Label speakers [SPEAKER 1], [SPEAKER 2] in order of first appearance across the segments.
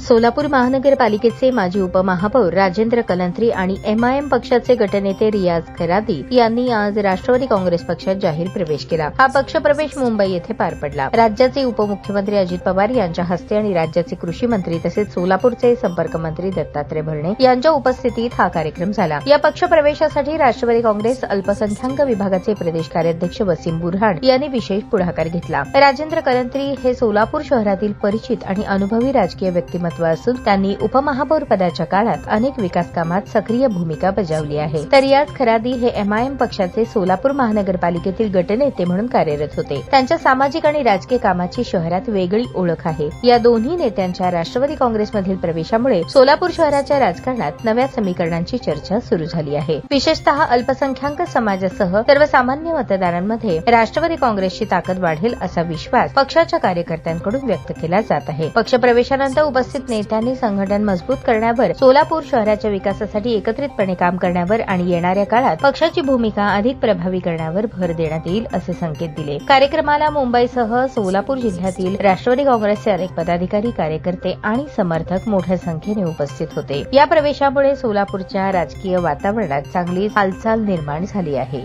[SPEAKER 1] सोलापूर महानगरपालिकेचे माजी उपमहापौर राजेंद्र कलंत्री आणि एमआयएम पक्षाचे गटनेते रियाज खैरादी यांनी आज राष्ट्रवादी काँग्रेस पक्षात जाहीर प्रवेश केला। हा पक्षप्रवेश मुंबई येथे पार पडला। राज्याचे उपमुख्यमंत्री अजित पवार यांच्या हस्ते आणि राज्याचे कृषी मंत्री तसेच सोलापूरचे संपर्क मंत्री दत्तात्रय भरणे यांच्या उपस्थितीत हा कार्यक्रम झाला। या पक्षप्रवेशासाठी राष्ट्रवादी काँग्रेस अल्पसंख्याक विभागाचे प्रदेश कार्याध्यक्ष वसीम बुरहान यांनी विशेष पुढाकार घेतला। राजेंद्र कलंत्री हे सोलापूर शहरातील परिचित आणि अनुभवी राजकीय व्यक्तिमत्व असून त्यांनी उपमहापौर पदाच्या काळात अनेक विकास कामात सक्रिय भूमिका बजावली आहे। तर रियाज खैरादी हे एमआयएम पक्षाचे सोलापूर महानगरपालिकेतील गटनेते म्हणून कार्यरत होते। त्यांच्या सामाजिक आणि राजकीय कामाची शहरात वेगळी ओळख आहे। या दोन्ही नेत्यांच्या राष्ट्रवादी काँग्रेसमधील प्रवेशामुळे सोलापूर शहराच्या राजकारणात नव्या समीकरणांची चर्चा सुरू झाली आहे। विशेषतः अल्पसंख्याक समाजासह सर्वसामान्य मतदारांमध्ये राष्ट्रवादी काँग्रेसची ताकद वाढेल असा विश्वास पक्षाच्या कार्यकर्त्यांकडून व्यक्त केला जात आहे। पक्षप्रवेशानंतर उपस्थित नेत्यांनी संघटन मजबूत करण्यावर, सोलापूर शहराच्या विकासासाठी एकत्रितपणे काम करण्यावर आणि येणाऱ्या काळात पक्षाची भूमिका अधिक प्रभावी करण्यावर भर देण्यात येईल असे संकेत दिले। कार्यक्रमाला मुंबईसह सोलापूर जिल्ह्यातील राष्ट्रवादी काँग्रेसचे अनेक पदाधिकारी, कार्यकर्ते आणि समर्थक मोठ्या संख्येने उपस्थित होते। या प्रवेशामुळे सोलापूरच्या राजकीय वातावरणात चांगलीच हालचाल निर्माण झाली आहे।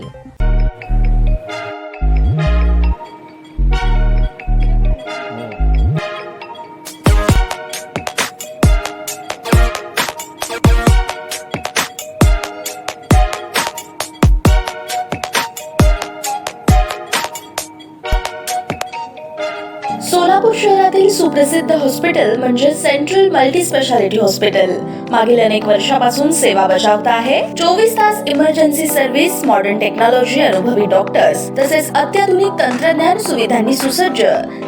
[SPEAKER 2] सोलापूर शहरातील सुप्रसिद्ध हॉस्पिटल म्हणजे सेंट्रल मल्टी स्पेशालिटी हॉस्पिटल मागील अनेक वर्षापासून सेवा बजावत आहे। 24 तास इमर्जन्सी सर्व्हिस, मॉडर्न टेक्नॉलॉजी, अनुभवी डॉक्टर्स तसेच अत्याधुनिक तंत्रज्ञान सुविधांनी सुसज्ज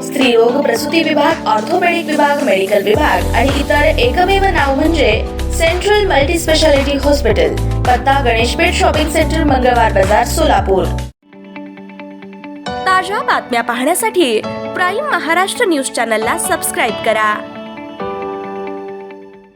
[SPEAKER 2] स्त्रीरोग प्रसूती विभाग, ऑर्थोपेडिक विभाग, मेडिकल विभाग आणि इतर एकमेव नाव म्हणजे सेंट्रल मल्टी स्पेशालिटी हॉस्पिटल। पत्ता गणेशपेठ शॉपिंग सेंटर, मंगळवार बाजार, सोलापूर। ताज्या बातम्या पाहण्यासाठी प्राईम महाराष्ट्र न्यूज चॅनलला सबस्क्राईब करा।